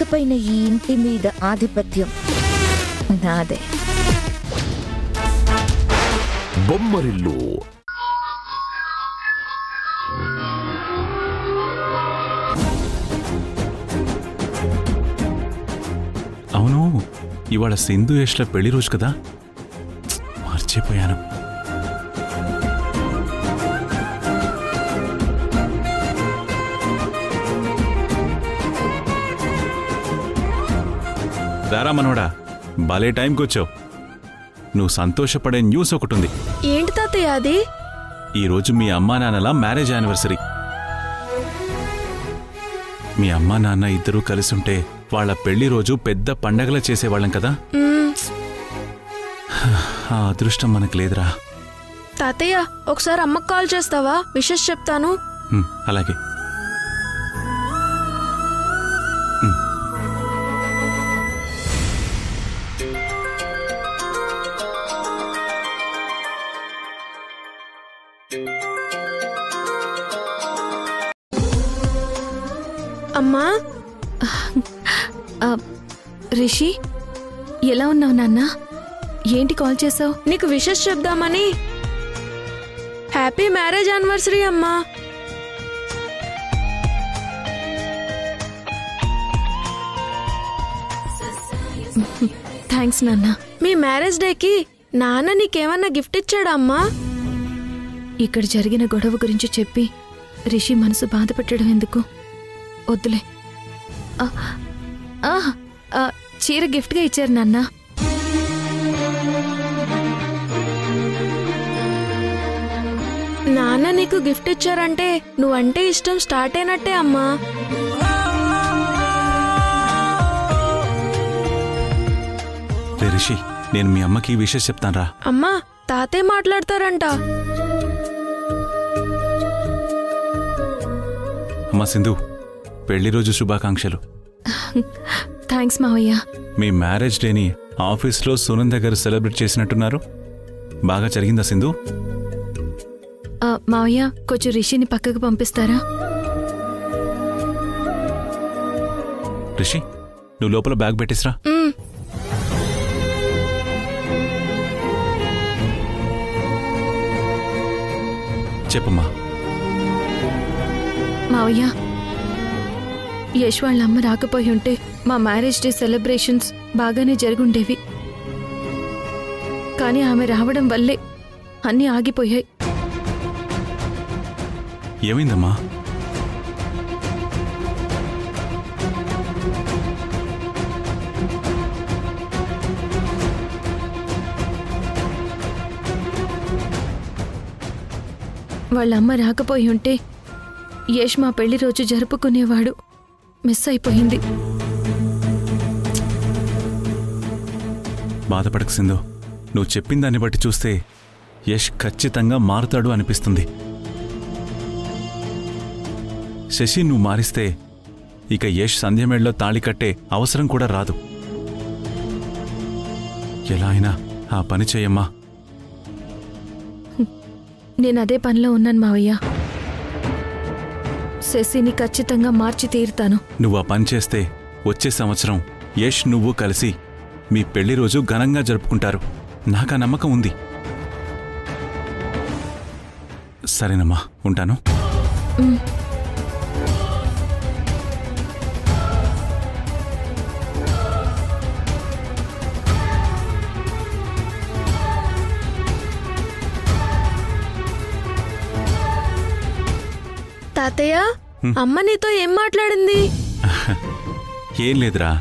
ఇకపైన ఈ ఇంటి మీద ఆధిపత్యం నాదే. బొమ్మరిల్లు అవును, ఇవాళ సింధు యష్ల పెళ్లి రోజు కదా, మర్చిపోయాను. రారా మనోడా, భలే టైంకి వచ్చావు. నువ్వు సంతోషపడే న్యూస్ ఒకటుంది. ఏంటి తాతయ్య అది? ఈరోజు మీ అమ్మా నాన్నల మ్యారేజ్ యానివర్సరీ. మీ అమ్మా నాన్న ఇద్దరూ కలిసుంటే వాళ్ళ పెళ్లి రోజు పెద్ద పండగలా చేసేవాళ్ళం కదా. ఆ అదృష్టం మనకు లేదురా. తాతయ్య ఒకసారి అమ్మకు కాల్ చేస్తావా? విషెస్ చెప్తాను. అలాగే. అమ్మా. రిషి, ఎలా ఉన్నావు నాన్న? ఏంటి కాల్ చేసావు? నీకు విషెస్ చెప్దామని. హ్యాపీ మ్యారేజ్ యానివర్సరీ అమ్మా. థ్యాంక్స్ నాన్న. మీ మ్యారేజ్ డేకి నాన్న నీకేమన్నా గిఫ్ట్ ఇచ్చాడా అమ్మా? ఇక్కడ జరిగిన గొడవ గురించి చెప్పి రిషి మనసు బాధ పెట్టడం ఎందుకు? వద్దులే. చీర గిఫ్ట్గా ఇచ్చారు నాన్న. నాన్న నీకు గిఫ్ట్ ఇచ్చారంటే నువ్వంటే ఇష్టం స్టార్ట్ అయినట్టే అమ్మా. రిషి, నేను మీ అమ్మకి విషయం చెప్తాను రా. అమ్మా, తాతే మాట్లాడతారంట. అమ్మా సింధు, పెళ్లి రోజు శుభాకాంక్షలు. థ్యాంక్స్ మావయ్య. మీ మ్యారేజ్ డేని ఆఫీస్లో సునంద గారు సెలబ్రేట్ చేసినట్టున్నారు. బాగా జరిగిందా సింధు? మావయ్య, కొంచెం రిషిని పక్కకు పంపిస్తారా? రిషి, నువ్వు లోపల బ్యాగ్ పెట్టిస్రా. చెప్పమ్మా. మావయ్య, యశ్ వాళ్ళ అమ్మ రాకపోయి ఉంటే మా మ్యారేజ్ డే సెలబ్రేషన్స్ బాగానే జరుగుండేవి. కానీ ఆమె రావడం వల్లే అన్నీ ఆగిపోయాయి. ఏమైందమ్మా? వాళ్ళ అమ్మ రాకపోయి ఉంటే యశ్ మా పెళ్లి రోజు జరుపుకునేవాడు. మిస్ అయిపోయింది. బాధపడకు సింధు, నువ్వు చెప్పిన దాన్ని బట్టి చూస్తే యశ్ ఖచ్చితంగా మారుతాడు అనిపిస్తుంది. శశి నువ్వు మారిస్తే ఇక యశ్ సంధ్యమేళ్ళలో తాళి కట్టే అవసరం కూడా రాదు. ఎలా అయినా ఆ పని చేయమ్మా. నేనదే పనిలో ఉన్నాను మావయ్య. శశిని ఖచ్చితంగా మార్చి తీరుతాను. నువ్వు ఆ పని చేస్తే వచ్చే సంవత్సరం యశ్ నువ్వు కలిసి మీ పెళ్లి రోజు ఘనంగా జరుపుకుంటారు. నాకా నమ్మకం ఉంది. సరేనమ్మా, ఉంటాను. తాతయ్య, అమ్మ నీతో ఏం మాట్లాడింది? ఏం లేదురా,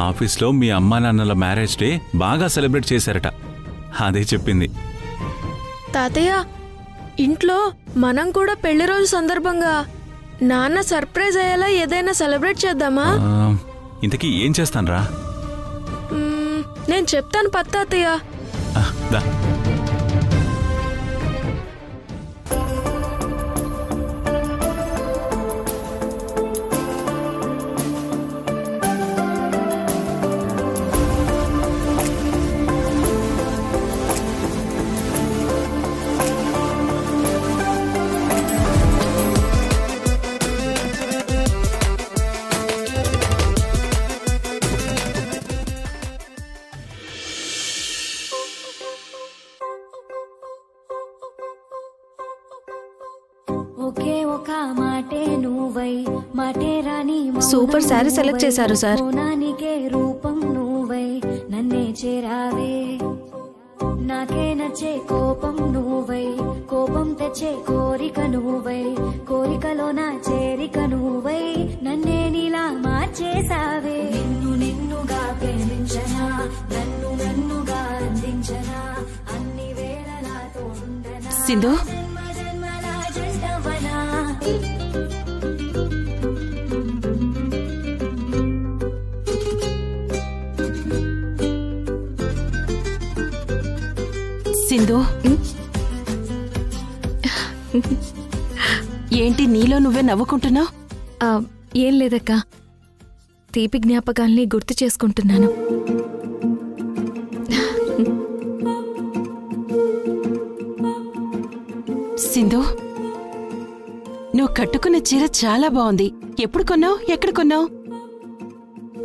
ఆఫీస్లో మీ అమ్మా నాన్నల మ్యారేజ్ డే బాగా సెలబ్రేట్ చేశారట, అదే చెప్పింది. తాతయ్య, ఇంట్లో మనం కూడా పెళ్లి రోజు సందర్భంగా నాన్న సర్ప్రైజ్ అయ్యేలా ఏదైనా సెలబ్రేట్ చేద్దామా? ఇంతకీ ఏం చేస్తానురా? నేను చెప్తాను పద తాతయ్య. దా. నువ్వై మాటే రాని సూపర్ శారీ సెలెక్ట్ చేశారు సార్. మౌనానికే రూపం నువ్వై నన్నే చేరావే నాకే నచ్చే కోపం నువ్వై కోపం తెచ్చే కోరిక నువ్వై కోరికలో నా చేరిక నువ్వై నన్నే నీలా మార్చేసావే నిన్ను నిన్నుగా ప్రేమించనా నన్ను నన్నుగా అందించనా అన్ని వేళలా తోడుండనా సింధు జన్మల జంటవనా సింధు ఏంటి నీలో నువ్వే నవ్వుకుంటున్నావు? ఏం లేదక్క, తీపి జ్ఞాపకాల్ని గుర్తు చేసుకుంటున్నాను. సింధు నువ్వు కట్టుకున్న చీర చాలా బాగుంది. ఎప్పుడు కొన్నావు? ఎక్కడ కొన్నావు?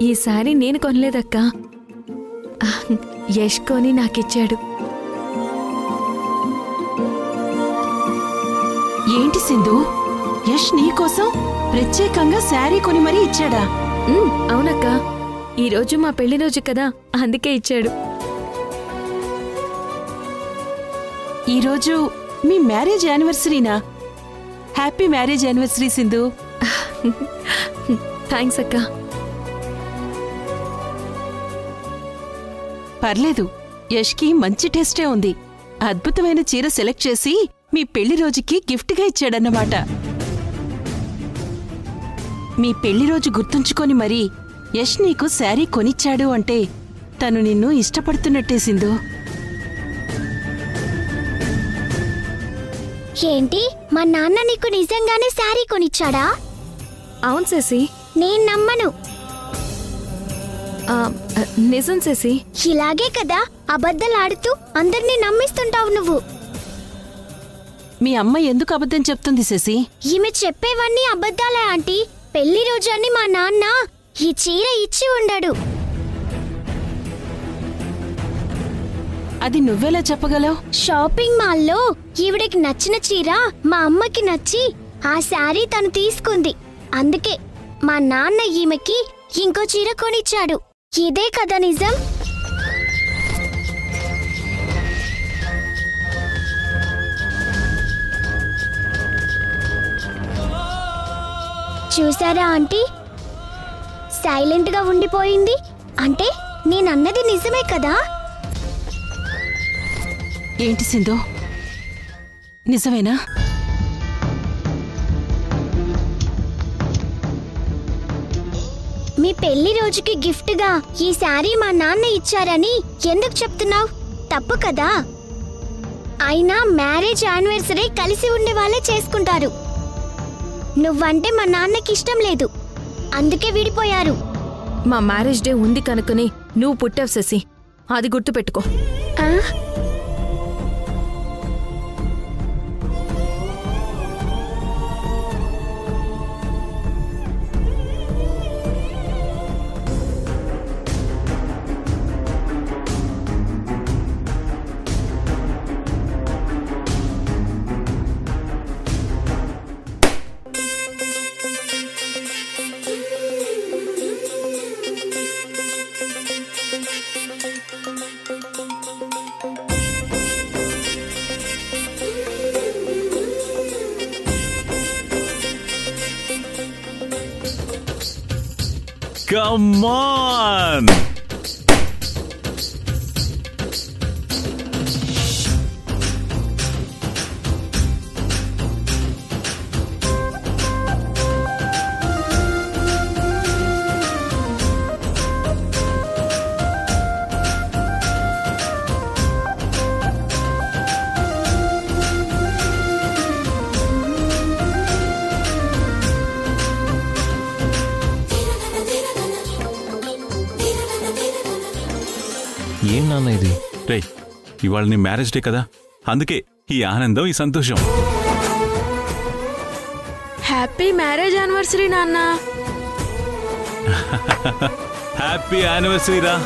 ఈ సారీ నేను కొనలేదక్క, యష్ కొని నాకిచ్చాడు. ఏంటి సింధు, యష్ నీకోసం ప్రత్యేకంగా శారీ కొని మరీ ఇచ్చాడా? అవునక్క, ఈరోజు మా పెళ్లి రోజు కదా, అందుకే ఇచ్చాడు. ఈరోజు మీ మ్యారేజ్ యానివర్సరీనా? Happy marriage anniversary Sindhu. Thanks అక్క. పర్లేదు, యష్కి మంచి టేస్టే ఉంది. అద్భుతమైన చీర సెలెక్ట్ చేసి మీ పెళ్లి రోజుకి గిఫ్ట్గా ఇచ్చాడన్నమాట. మీ పెళ్లి రోజు గుర్తుంచుకొని మరీ యష్ నీకు శారీ కొనిచ్చాడు అంటే తను నిన్ను ఇష్టపడుతున్నట్టే సింధు. ఏంటి, మా నాన్న నీకు నిజంగానే శారీ కొనిచ్చాడా? అవును శశి. నేను నమ్మను. నిజం శశి. ఇలాగే కదా అబద్ధాలాడుతూ అందరినీ నమ్మిస్తుంటావు నువ్వు. మీ అమ్మ ఎందుకు అబద్ధం చెప్తుంది శశి? ఈమె చెప్పేవన్నీ అబద్ధాలే ఆంటీ. పెళ్లి రోజని మా నాన్న ఈ చీర ఇచ్చి ఉండాడు. అది నువ్వెలా చెప్పగలవు? షాపింగ్ మాల్లో ఈవిడకి నచ్చిన చీర మా అమ్మకి నచ్చి ఆ శారీ తను తీసుకుంది. అందుకే మా నాన్న ఈమెకి ఇంకో చీర కొనిచ్చాడు. ఇదే కదా నిజం? చూసారా ఆంటీ, సైలెంట్ గా ఉండిపోయింది. అంటే నేనన్నది నిజమే కదా? ఏంటి సింధు, నిజమేనా? మీ పెళ్లి రోజుకి గిఫ్ట్గా ఈ శారీ మా నాన్న ఇచ్చారని ఎందుకు చెప్తున్నావు? తప్పు కదా. అయినా మ్యారేజ్ యానివర్సరీ కలిసి ఉండే వాళ్ళే చేసుకుంటారు. నువ్వంటే మా నాన్నకి ఇష్టం లేదు, అందుకే విడిపోయారు. మా మ్యారేజ్ డే ఉంది కనుకనే నువ్వు పుట్టావు శశి, అది గుర్తుపెట్టుకో. Come on! ఏం నాన్న ఇది? రే, ఇవాళ నీ మ్యారేజ్ డే కదా, అందుకే ఈ ఆనందం, ఈ సంతోషం. హ్యాపీ మ్యారేజ్ యానివర్సరీ నాన్న. హ్యాపీ యానివర్సరీ రా.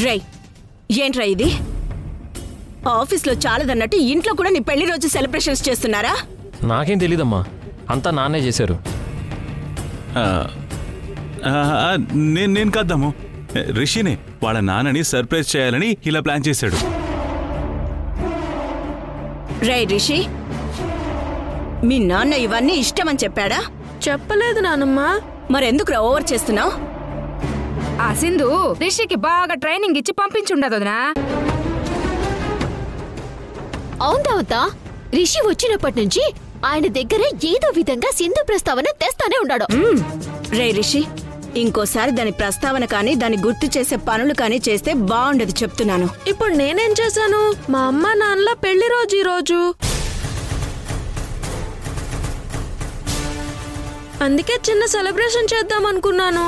రై ఏంట్రా ఇది? ఆఫీస్లో చాలదన్నట్టు ఇంట్లో కూడా నీ పెళ్లి రోజు సెలబ్రేషన్స్ చేస్తున్నారా? నాకేం తెలీదమ్మా, అంతా నాన్నే చేశారు. నేను కాద్దాము, రిషినే వాళ్ళ నాన్నని సర్ప్రైజ్ చేయాలని ఇలా ప్లాన్ చేశాడు. రై రిషి, మీ నాన్న ఇవన్నీ ఇష్టమని చెప్పాడా? చెప్పలేదు నానమ్మ. మరెందుకు ఓవర్ చేస్తున్నావు? ఆ సింధు రిషికి బాగా ట్రైనింగ్ ఇచ్చి పంపించుండదు వదినా. అవుందావతా, రిషి వచ్చినప్పటి నుంచి ఆయన దగ్గర ఏదో విధంగా సింధు ప్రస్తావన తెస్తానే ఉన్నాడు. రే రిషి, ఇంకోసారి దాని ప్రస్తావన కానీ దాన్ని గుర్తు చేసే పనులు కానీ చేస్తే బాగుండదు చెప్తున్నాను. ఇప్పుడు నేనేం చేశాను? మా అమ్మ నాన్నల పెళ్లి రోజు ఈ రోజు, అందుకే చిన్న సెలబ్రేషన్ చేద్దాం అనుకున్నాను.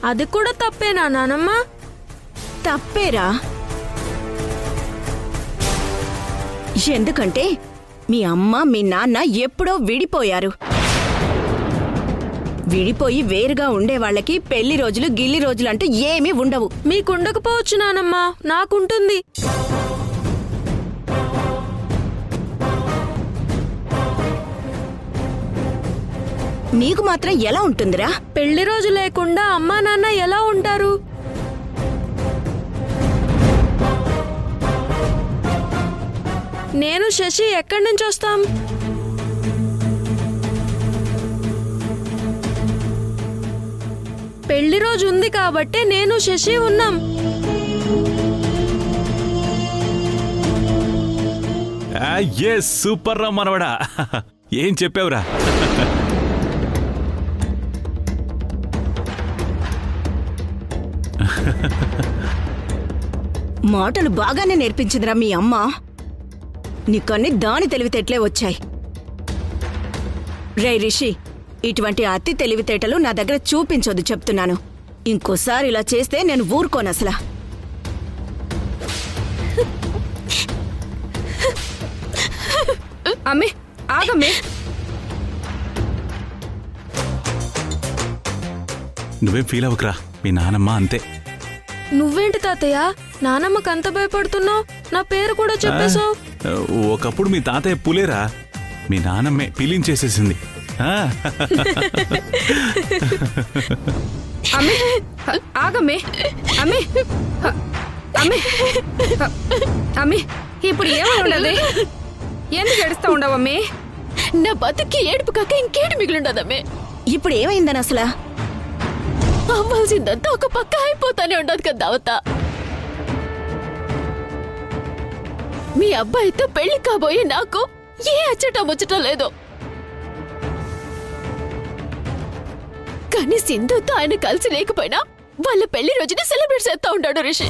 అది కూడా తప్పేనా నానమ్మ? తప్పేరా? ఎందుకంటే మీ అమ్మ మీ నాన్న ఎప్పుడో విడిపోయారు. విడిపోయి వేరుగా ఉండే వాళ్ళకి పెళ్లి రోజులు గిల్లి రోజులు అంటూ ఏమీ ఉండవు. మీకుండకపోవచ్చు నానమ్మ, నాకుంటుంది. నీకు మాత్రం ఎలా ఉంటుందిరా? పెళ్లి రోజు లేకుండా అమ్మా నాన్న ఎలా ఉంటారు? నేను శశి ఎక్కడి నుంచి వస్తాం? పెళ్లి రోజు ఉంది కాబట్టి నేను శశి ఉన్నాం. సూపర్ రా మనవడా, ఏం చెప్పావురా? మాటలు బాగానే నేర్పించిందిరా మీ అమ్మ. నీకన్నీ దాని తెలివితేటలే వచ్చాయి. రే రిషి, ఇటువంటి అతి తెలివితేటలు నా దగ్గర చూపించొద్దు చెప్తున్నాను. ఇంకోసారి ఇలా చేస్తే నేను ఊరుకోను అసలా. అమ్మే ఆగమ్మే. నువ్వేం ఫీల్ అవ్వకురా, మీ నానమ్మ అంతే. నువ్వేంటి తాతయ్య నానమ్మకి అంత భయపడుతున్నావు? నా పేరు కూడా చెప్పేశావు. ఒకప్పుడు మీ తాతయ్య పులేరా, మీ నానమ్మే పీలించేసేసింది. అమ్మే ఆగమ్మే. అమ్మే అమ్మే అమ్మే, ఇప్పుడు ఏమై ఉండదు? ఎందుకు ఏడుస్తా ఉండవమ్మే? నా బతుక్కి ఏడుపు కాక ఇంకేటి మిగిలిండదమ్మే. ఇప్పుడు ఏమైందని అసలా? అవ్వాల్సిందంతా ఒక పక్క అయిపోతానే ఉండదు కదా దావత. మీ అబ్బాయితో పెళ్లి కాబోయే నాకు ఏ అచ్చట ముచ్చట లేదు. కానీ సింధుతో ఆయన కలిసి లేకపోయినా వాళ్ళ పెళ్లి రోజుని సెలబ్రేట్ చేస్తా ఉంటాడు రిషి.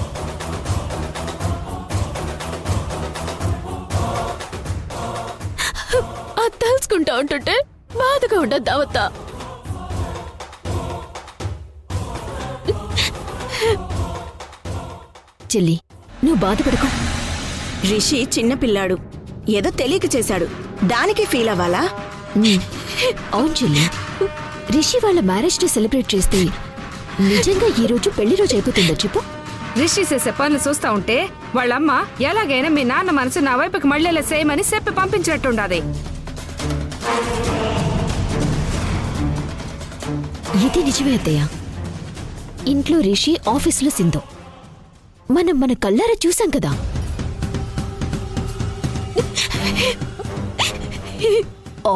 అది తెలుసుకుంటా ఉంటుంటే బాధగా ఉండదు దావత. చెల్లి, నువ్వు బాధపడకు. రిషి చిన్నపిల్లాడు, ఏదో తెలియక చేశాడు, దానికి ఫీల్ అవ్వాలా? అవును చెల్లి, రిషి వాళ్ళ మ్యారేజ్ డే సెలబ్రేట్ చేస్తే నిజంగా ఈ రోజు పెళ్లి రోజు అయిపోతుందా చెప్పు? రిషి చేసే పనులు చూస్తా ఉంటే వాళ్ళమ్మ ఎలాగైనా మీ నాన్న మనసు నా వైపుకి మళ్ళీ సేయమని చెప్పి పంపించినట్టుండది. ఇది నిజమే అత్తయ్య. ఇంట్లో రిషి, ఆఫీసులో సింధు, మనం మన కళ్ళారా చూసాం కదా.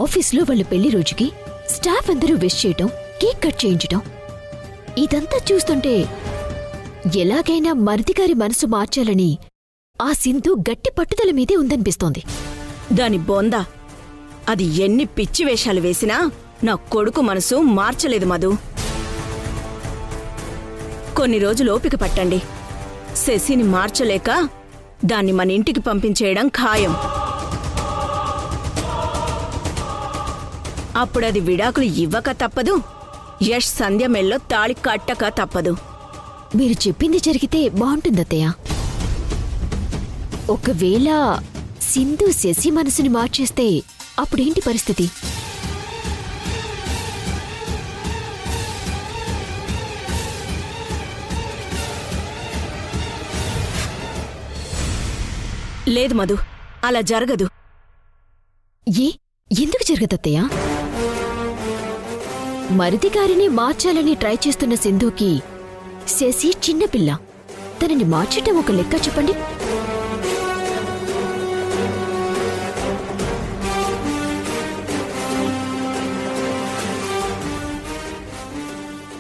ఆఫీస్లో వాళ్ళ పెళ్లి రోజుకి స్టాఫ్ అందరూ విష్ చేయటం, కేక్ కట్ చేయించటం, ఇదంతా చూస్తుంటే ఎలాగైనా మరిదిగారి మనసు మార్చాలని ఆ సింధు గట్టి పట్టుదల మీదే ఉందనిపిస్తోంది. దాని బొంద, అది ఎన్ని పిచ్చి వేషాలు వేసినా నా కొడుకు మనసు మార్చలేదు మధు. కొన్ని రోజులు ఓపిక పట్టండి. శశిని మార్చలేక దాన్ని మన ఇంటికి పంపించేయడం ఖాయం. అప్పుడది విడాకులు ఇవ్వక తప్పదు, యష్ సంధ్య మెల్లో తాళి కట్టక తప్పదు. మీరు చెప్పింది జరిగితే బాగుంటుందత్తయ్య. ఒకవేళ సింధు శశి మనసుని మార్చేస్తే అప్పుడేంటి పరిస్థితి? లేదు మధు, అలా జరగదు. ఎందుకు జరగదత్తయ్యా? మరిది గారిని మార్చాలని ట్రై చేస్తున్న సింధుకి శశి చిన్నపిల్ల. తనని మార్చటం ఒక లెక్క చెప్పండి.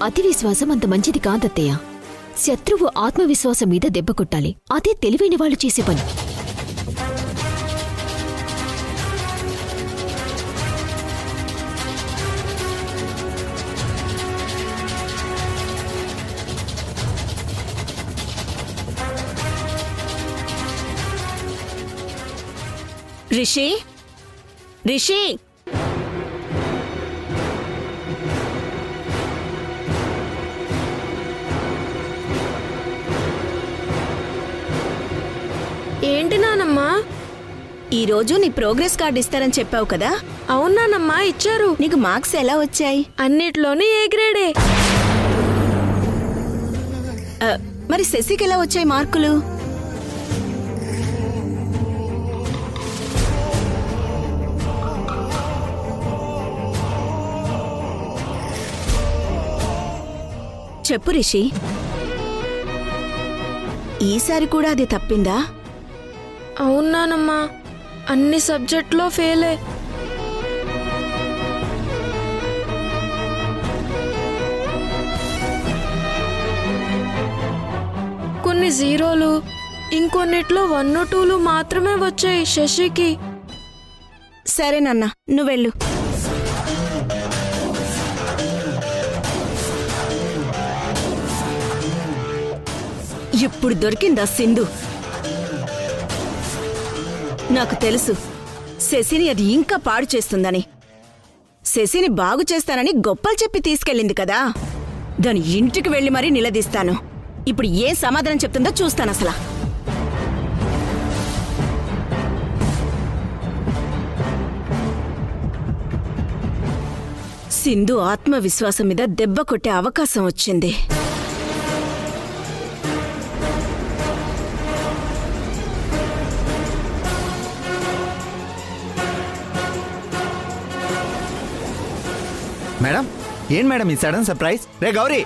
అతి విశ్వాసం అంత మంచిది కాదత్తయ్య. శత్రువు ఆత్మవిశ్వాసం మీద దెబ్బ కొట్టాలి. అదే తెలివైన వాళ్ళు చేసే పని. రిషి, రిషి, ఏంటి నానమ్మా? ఈరోజు నీ ప్రోగ్రెస్ కార్డు ఇస్తారని చెప్పావు కదా? అవునానమ్మా, ఇచ్చారు. నీకు మార్క్స్ ఎలా వచ్చాయి? అన్నిట్లోనూ ఏ గ్రేడే. మరి శశికి ఎలా వచ్చాయి మార్కులు? చెప్పు రిషి, ఈసారి కూడా అది తప్పిందా? అవునానమ్మా, అన్ని సబ్జెక్టులో ఫెయిలే. కొన్ని జీరోలు, ఇంకొన్నిట్లో 1, 2లు మాత్రమే వచ్చాయి శశికి. సరేనన్నా, నువ్వెళ్ళు. ఇప్పుడు దొరికిందా సింధు? నాకు తెలుసు శశిని అది ఇంకా పాడు చేస్తుందని. శశిని బాగు చేస్తానని గొప్పలు చెప్పి తీసుకెళ్ళింది కదా, దాని ఇంటికి వెళ్ళి మరీ నిలదీస్తాను. ఇప్పుడు ఏ సమాధానం చెప్తుందో చూస్తాను అసలు. సింధు ఆత్మవిశ్వాసం మీద దెబ్బ కొట్టే అవకాశం వచ్చింది. మేడం, ఏం మేడం ఈ సడన్ సర్ప్రైజ్? రే గౌరీ,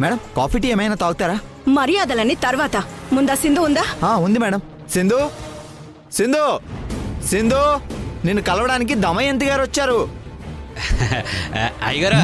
మేడం కాఫీ టీ ఏమైనా తాగుతారా? మర్యాదలన్నీ తర్వాత, ముందా సింధు ఉందా? ఉంది మేడం. సింధు, సింధు, సింధు, నిన్ను కలవడానికి దమయంతి గారు వచ్చారు. అయ్యగారా?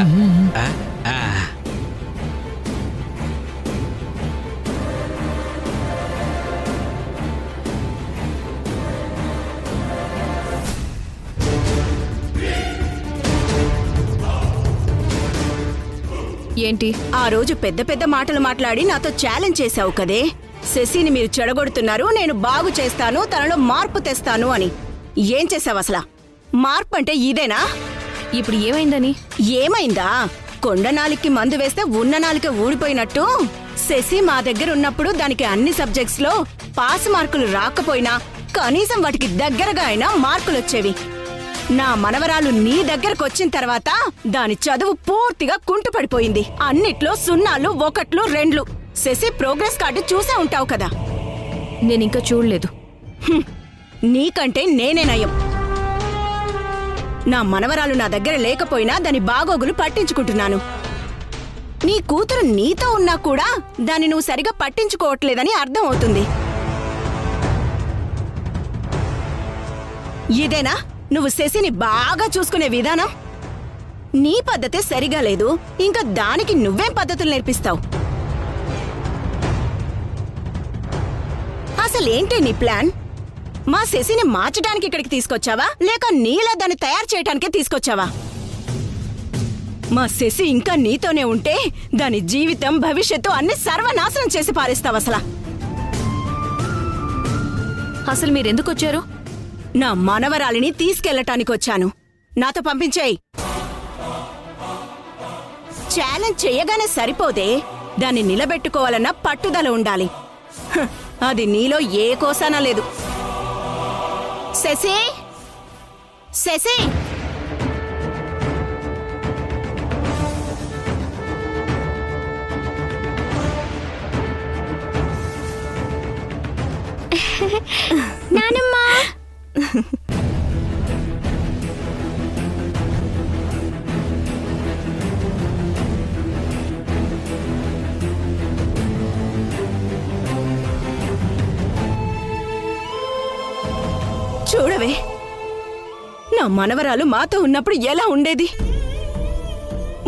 ఏంటి ఆ రోజు పెద్ద పెద్ద మాటలు మాట్లాడి నాతో ఛాలెంజ్ చేశావు కదే, శశిని మీరు చెడగొడుతున్నారు, నేను బాగు చేస్తాను, తనలో మార్పు తెస్తాను అని. ఏం చేశావు అసలా? మార్పు అంటే ఇదేనా? ఇప్పుడు ఏమైందని? ఏమైందా? కొండ నాలికి మందు వేస్తే ఉన్న నాలిక ఊడిపోయినట్టు శశి మా దగ్గర ఉన్నప్పుడు దానికి అన్ని సబ్జెక్ట్స్ లో పాస్ మార్కులు రాకపోయినా కనీసం వాటికి దగ్గరగా అయినా మార్కులొచ్చేవి. నా మనవరాలు నీ దగ్గరకు వచ్చిన తర్వాత దాని చదువు పూర్తిగా కుంటుపడిపోయింది. అన్నిట్లో 0, 1, 2. శశి ప్రోగ్రెస్ కార్డు చూసే ఉంటావు కదా. నేనింకా చూడలేదు. నీకంటే నేనే నయం. నా మనవరాలు నా దగ్గర లేకపోయినా దాని బాగోగులు పట్టించుకుంటున్నాను. నీ కూతురు నీతో ఉన్నా కూడా దాన్ని నువ్వు సరిగా పట్టించుకోవట్లేదని అర్థం అవుతుంది. ఇదేనా నువ్వు శశిని బాగా చూసుకునే విధానం? నీ పద్ధతే సరిగా లేదు, ఇంకా దానికి నువ్వేం పద్ధతులు నేర్పిస్తావు? అసలేంటి నీ ప్లాన్? మా శశిని మార్చడానికి ఇక్కడికి తీసుకొచ్చావా, లేక నీలా దాన్ని తయారు చేయడానికే తీసుకొచ్చావా? మా శశి ఇంకా నీతోనే ఉంటే దాని జీవితం, భవిష్యత్తు అన్ని సర్వనాశనం చేసి పారేస్తావు. అసలు మీరెందుకొచ్చారు? నా మనవరాలిని తీసుకెళ్లటానికొచ్చాను. నాతో పంపించేయి. ఛాలెంజ్ చెయ్యగానే సరిపోదే, దాన్ని నిలబెట్టుకోవాలన్న పట్టుదల ఉండాలి. అది నీలో ఏ కోసానా లేదు. శశి, శశి, నానమ్మా చూడవే, నా మనవరాలు మాతో ఉన్నప్పుడు ఎలా ఉండేది?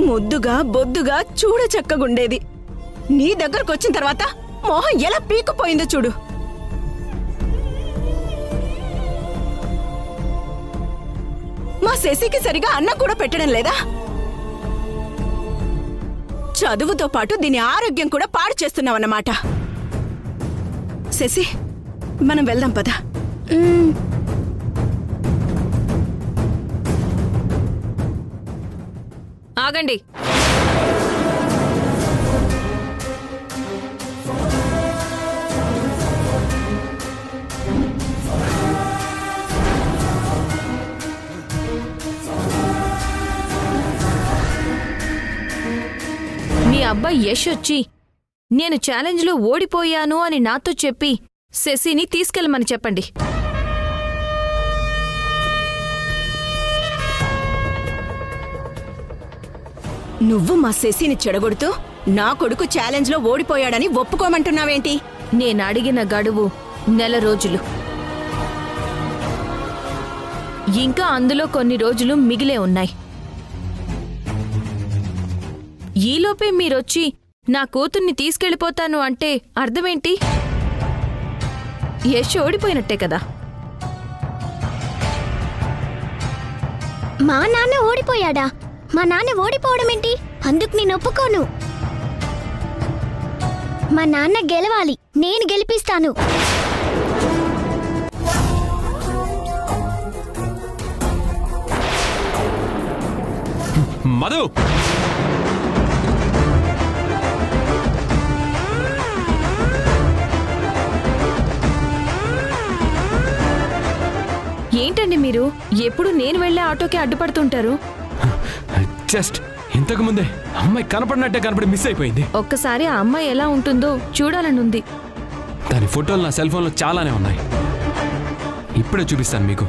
ముద్దుగా బొద్దుగా చూడ చక్కగుండేది. నీ దగ్గరకు వచ్చిన తర్వాత మొహం ఎలా పీకుపోయిందో చూడు. మా శశికి సరిగా అన్నం కూడా పెట్టడం లేదా? చదువుతో పాటు దీని ఆరోగ్యం కూడా పాడు చేస్తున్నావన్నమాట. శశి, మనం వెళ్దాం పద. ఆగండి. మీ అబ్బాయి యష్ వచ్చి నేను ఛాలెంజ్లో ఓడిపోయాను అని నాతో చెప్పి శశిని తీసుకెళ్ళమని చెప్పండి. నువ్వు మా శశిని చెడగొడుతూ నా కొడుకు ఛాలెంజ్లో ఓడిపోయాడని ఒప్పుకోమంటున్నావేంటి? నేను అడిగిన గడువు 1 నెల రోజులు. ఇంకా అందులో కొన్ని రోజులు మిగిలే ఉన్నాయి. ఈలోపే మీరొచ్చి నా కూతుర్ని తీసుకెళ్ళిపోతాను అంటే అర్థమేంటి? యశ్ ఓడిపోయినట్టే కదా. మా నాన్న ఓడిపోయాడా? మా నాన్న ఓడిపోవడం ఏంటి? అందుకు నేను ఒప్పుకోను. మా నాన్న గెలవాలి, నేను గెలిపిస్తాను. మధు, ఏంటండి మీరు ఎప్పుడు నేను వెళ్లే ఆటోకి అడ్డుపడుతుంటారు? జస్ట్ ఇంతకు ముందే అమ్మాయి కనపడినట్టే కనపడి మిస్ అయిపోయింది. ఒక్కసారి ఆ అమ్మాయి ఎలా ఉంటుందో చూడాలనుంది. దాని ఫోటోలు నా సెల్ ఫోన్లో చాలానే ఉన్నాయి. ఇప్పుడే చూపిస్తాను మీకు.